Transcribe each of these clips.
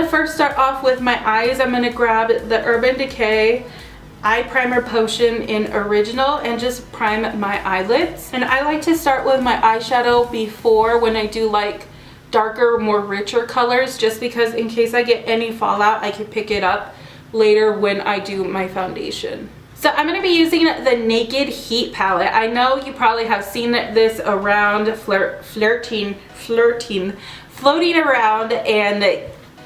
gonna first start off with my eyes. I'm gonna grab the Urban Decay Eye Primer Potion in Original and just prime my eyelids. And I like to start with my eyeshadow before when I do like darker, more richer colors, just because in case I get any fallout, I can pick it up later when I do my foundation. So I'm going to be using the Naked Heat palette. I know you probably have seen this around, floating around, and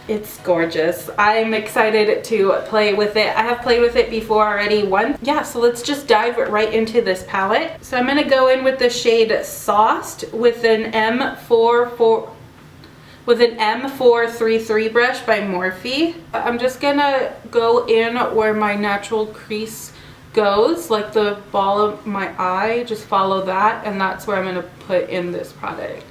it's gorgeous. I'm excited to play with it. I have played with it before already once. Yeah, so let's just dive right into this palette. So I'm going to go in with the shade Sauced with an M433 brush by Morphe. I'm just going to go in where my natural crease goes, like the ball of my eye. Just follow that, and that's where I'm going to put in this product.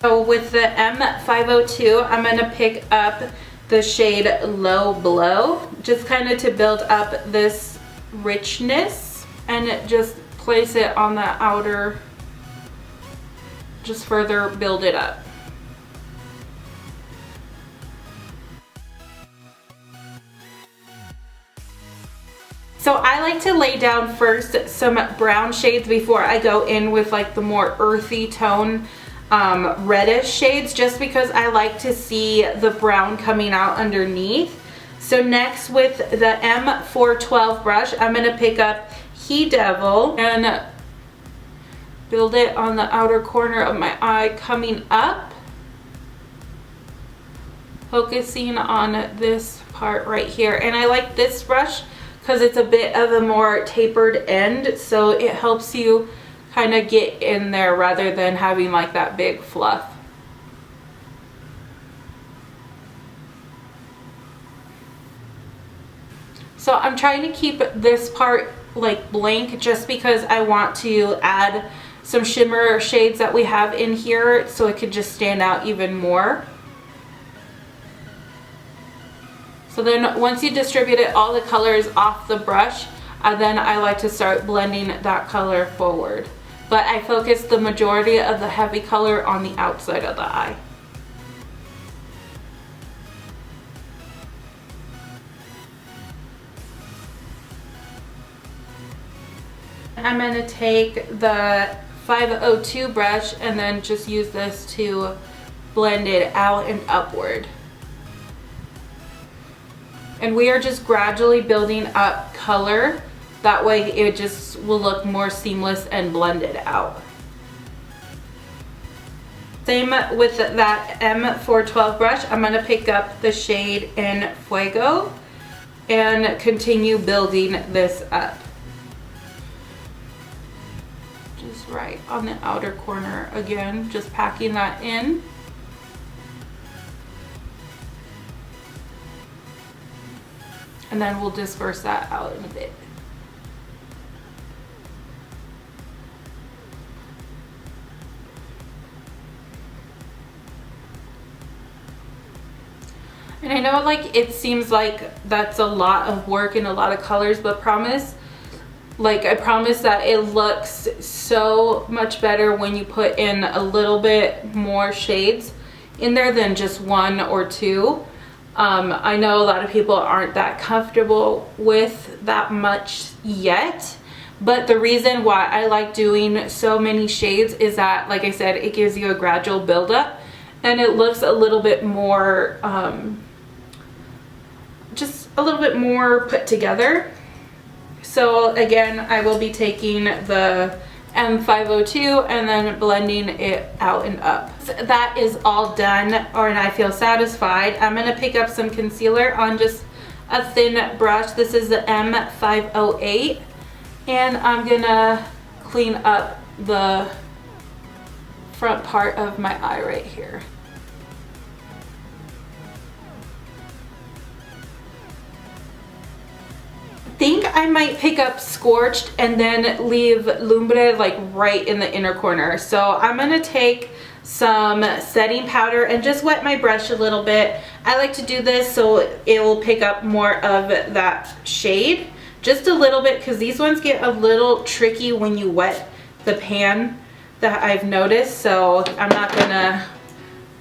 So with the M502, I'm going to pick up the shade Low Blow, just kind of to build up this richness, and just place it on the outer, just further build it up. So I like to lay down first some brown shades before I go in with like the more earthy tone reddish shades, just because I like to see the brown coming out underneath. So next, with the M412 brush, I'm going to pick up He Devil and build it on the outer corner of my eye coming up, focusing on this part right here. And I like this brush because it's a bit of a more tapered end, so it helps you kind of get in there rather than having like that big fluff. So I'm trying to keep this part like blank just because I want to add some shimmer shades that we have in here so it could just stand out even more. So then once you distributed all the colors off the brush, then I like to start blending that color forward. But I focus the majority of the heavy color on the outside of the eye. I'm going to take the 502 brush and then just use this to blend it out and upward. And we are just gradually building up color. That way it just will look more seamless and blended out. Same with that M412 brush. I'm going to pick up the shade in Fuego and continue building this up. Just right on the outer corner again, just packing that in. And then we'll disperse that out in a bit. And I know like it seems like that's a lot of work and a lot of colors, but I promise that it looks so much better when you put in a little bit more shades in there than just one or two. I know a lot of people aren't that comfortable with that much yet, but the reason why I like doing so many shades is that, like I said, it gives you a gradual buildup and it looks a little bit more, just a little bit more put together. So again, I will be taking the M502 and then blending it out and up. So that is all done, and I feel satisfied. I'm going to pick up some concealer on just a thin brush. This is the M508, and I'm going to clean up the front part of my eye right here. Think I might pick up Scorched and then leave Lumbre like right in the inner corner. So I'm going to take some setting powder and just wet my brush a little bit. I like to do this so it will pick up more of that shade, just a little bit, because these ones get a little tricky when you wet the pan, that I've noticed. So I'm not gonna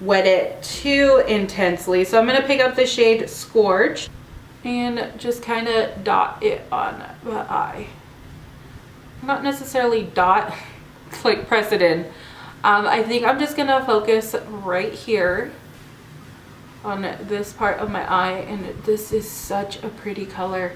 wet it too intensely. So I'm gonna pick up the shade Scorch and just kind of dot it on the eye. Not necessarily dot, like press it in. I think I'm just gonna focus right here on this part of my eye, and this is such a pretty color.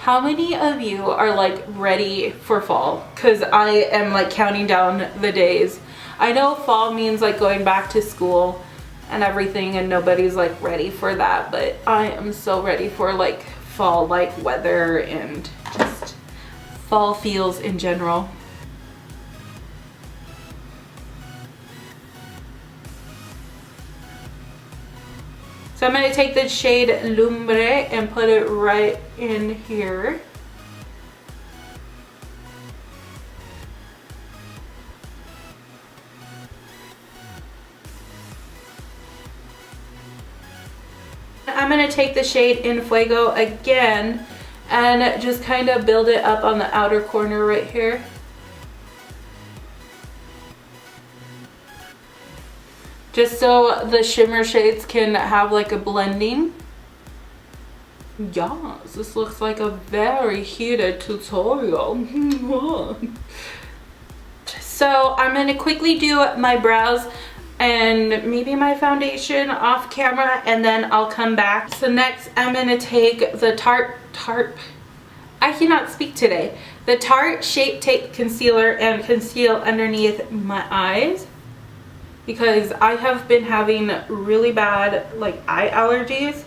How many of you are like ready for fall? Because I am like counting down the days. I know fall means like going back to school and everything, and nobody's like ready for that, but I am so ready for like fall like weather and just fall feels in general. So I'm going to take the shade Lumbre and put it right in here. I'm going to take the shade In Fuego again and just kind of build it up on the outer corner right here. Just so the shimmer shades can have like a blending. Yes, this looks like a very heated tutorial. So I'm going to quickly do my brows and maybe my foundation off camera, and then I'll come back. So next I'm going to take the I cannot speak today. The Tarte Shape Tape Concealer and conceal underneath my eyes, because I have been having really bad like eye allergies.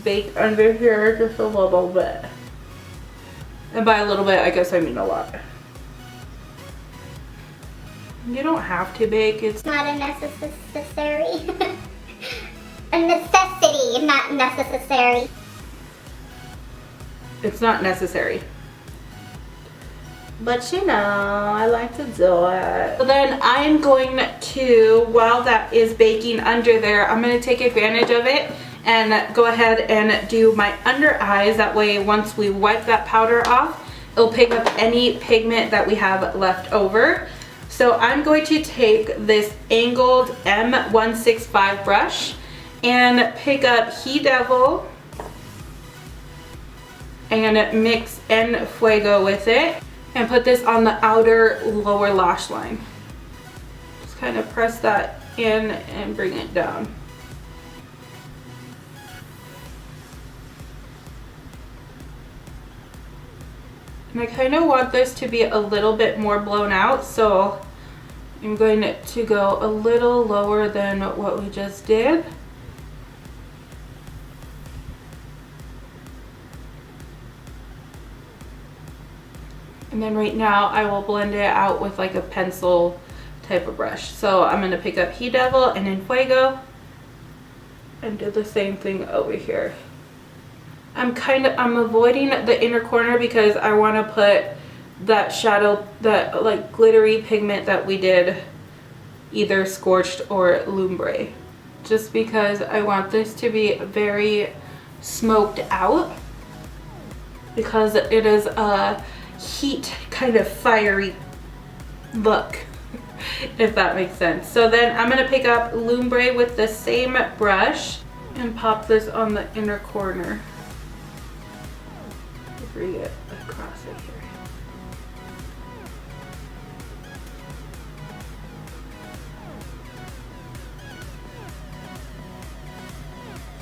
Bake under here just a little bit. And by a little bit, I guess I mean a lot. You don't have to bake. It's not a necessary. A necessity, not necessary. It's not necessary. But you know, I like to do it. So then I'm going to, while that is baking under there, I'm going to take advantage of it and go ahead and do my under eyes. That way, once we wipe that powder off, it'll pick up any pigment that we have left over. So I'm going to take this angled M165 brush and pick up He Devil and mix En Fuego with it and put this on the outer lower lash line. Just kind of press that in and bring it down. And I kind of want this to be a little bit more blown out, so I'm going to go a little lower than what we just did. And then right now I will blend it out with like a pencil type of brush. So I'm going to pick up He Devil and En Fuego and do the same thing over here. I'm avoiding the inner corner because I want to put that shadow, that like glittery pigment that we did, either Scorched or Lumbre, just because I want this to be very smoked out, because it is a heat kind of fiery look, if that makes sense. So then I'm going to pick up Lumbre with the same brush and pop this on the inner corner. Bring it across it here.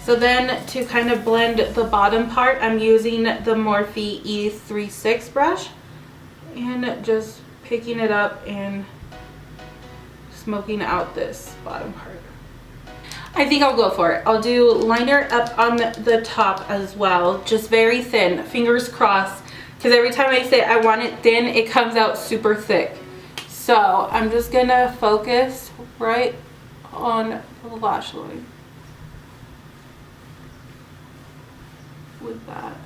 So then to kind of blend the bottom part, I'm using the Morphe E36 brush and just picking it up and smoking out this bottom part. I think I'll go for it. I'll do liner up on the top as well, just very thin, fingers crossed, because every time I say I want it thin, it comes out super thick. So I'm just gonna focus right on the lash line. with that.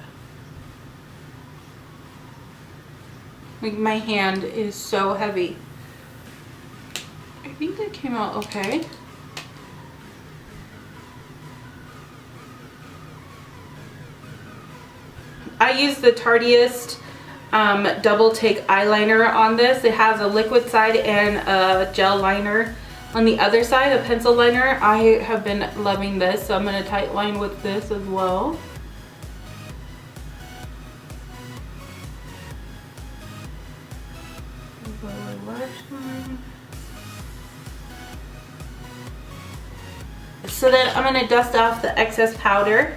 Like, my hand is so heavy. I think that came out okay. I use the Tardiest double take eyeliner on this. It has a liquid side and a gel liner on the other side, a pencil liner. I have been loving this, so I'm going to tight line with this as well. So then I'm going to dust off the excess powder.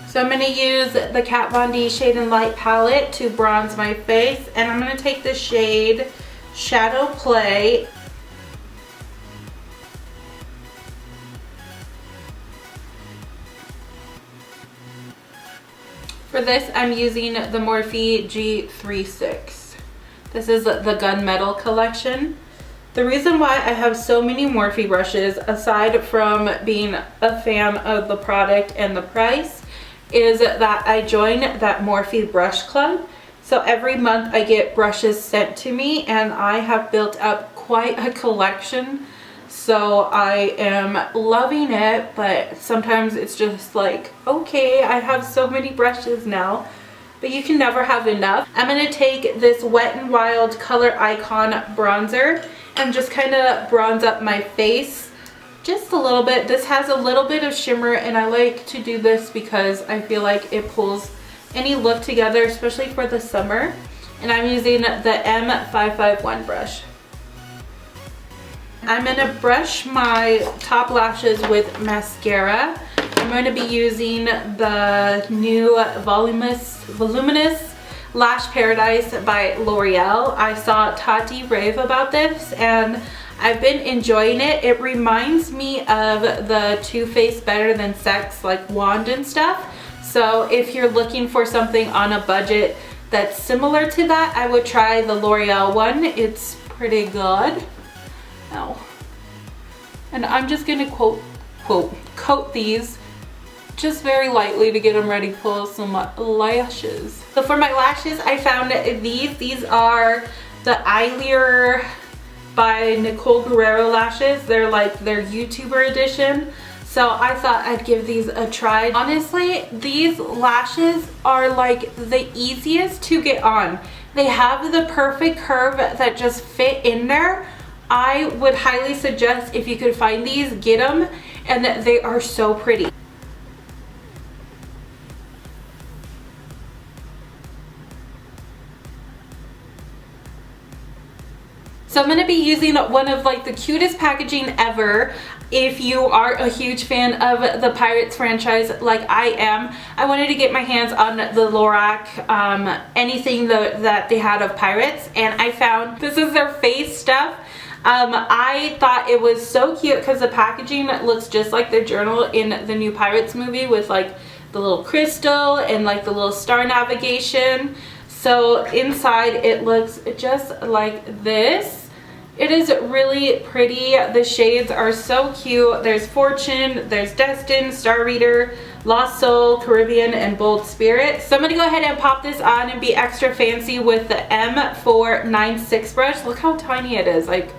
So I'm going to use the Kat Von D Shade and Light palette to bronze my face, and I'm going to take the shade Shadow Play. For this, I'm using the Morphe G36. This is the Gunmetal collection. The reason why I have so many Morphe brushes, aside from being a fan of the product and the price, is that I joined that Morphe brush club. So every month I get brushes sent to me, and I have built up quite a collection. So I am loving it, but sometimes it's just like, okay, I have so many brushes now, but you can never have enough. I'm going to take this Wet n Wild Color Icon bronzer and just kind of bronze up my face just a little bit. This has a little bit of shimmer, and I like to do this because I feel like it pulls any look together, especially for the summer. And I'm using the M551 brush. I'm going to brush my top lashes with mascara. I'm going to be using the new Voluminous Lash Paradise by L'Oreal. I saw Tati rave about this, and I've been enjoying it. It reminds me of the Too Faced Better Than Sex, like wand and stuff. So if you're looking for something on a budget that's similar to that, I would try the L'Oreal one. It's pretty good. Oh. And I'm just gonna coat these just very lightly to get them ready to pull some lashes. So for my lashes, I found these. These are the Eyelure by Nicole Guerrero lashes. They're like their YouTuber edition. So I thought I'd give these a try. Honestly, these lashes are like the easiest to get on. They have the perfect curve that just fit in there. I would highly suggest, if you could find these, get them, and they are so pretty. So I'm going to be using one of like the cutest packaging ever. If you are a huge fan of the Pirates franchise like I am, I wanted to get my hands on the Lorac, anything that they had of Pirates, and I found this is their face stuff. I thought it was so cute because the packaging looks just like their journal in the new Pirates movie, with like the little crystal and like the little star navigation. So inside it looks just like this. It is really pretty. The shades are so cute. There's Fortune, there's Destined, Star Reader, Lost Soul, Caribbean, and Bold Spirit. So I'm going to go ahead and pop this on and be extra fancy with the M496 brush. Look how tiny it is. Like,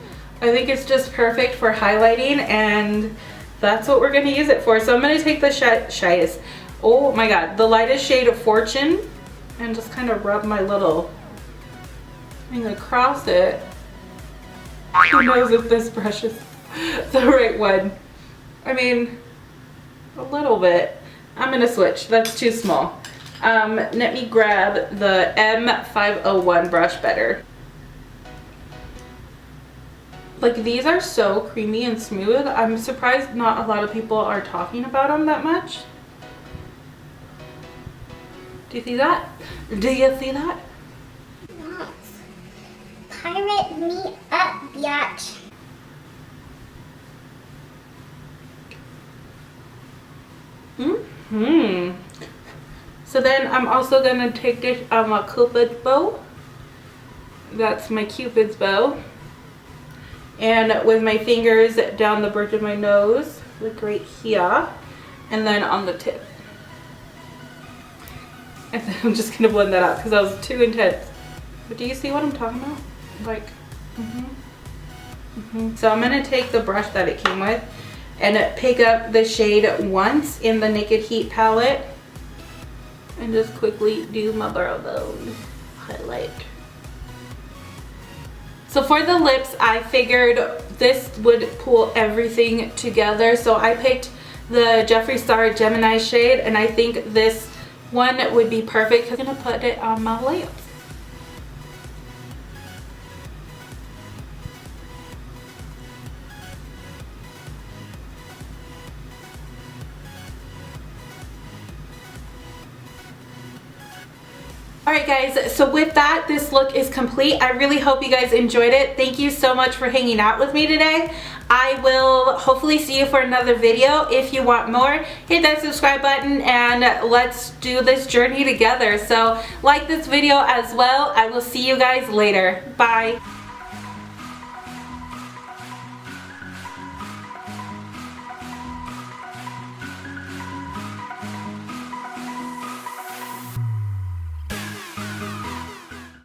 I think it's just perfect for highlighting, and that's what we're going to use it for. So I'm going to take the oh my god, the lightest shade of Fortune, and just kind of rub my little thing across it. Who knows if this brush is the right one? I mean, a little bit. I'm going to switch. That's too small. Let me grab the M501 brush better. Like, these are so creamy and smooth. I'm surprised not a lot of people are talking about them that much. Do you see that? Do you see that? Pirate me up, biatch. So then I'm also gonna take this my Cupid's bow. That's my Cupid's bow. and with my fingers down the bridge of my nose, like right here, and then on the tip. And then I'm just gonna blend that out because that was too intense. But do you see what I'm talking about? Like, So I'm gonna take the brush that it came with and pick up the shade Once in the Naked Heat palette and just quickly do my brow bone highlight. So for the lips, I figured this would pull everything together. So I picked the Jeffree Star Gemini shade, and I think this one would be perfect. I'm gonna put it on my lips. Alright guys, so with that, this look is complete. I really hope you guys enjoyed it. Thank you so much for hanging out with me today. I will hopefully see you for another video. If you want more, hit that subscribe button and let's do this journey together. So like this video as well. I will see you guys later. Bye.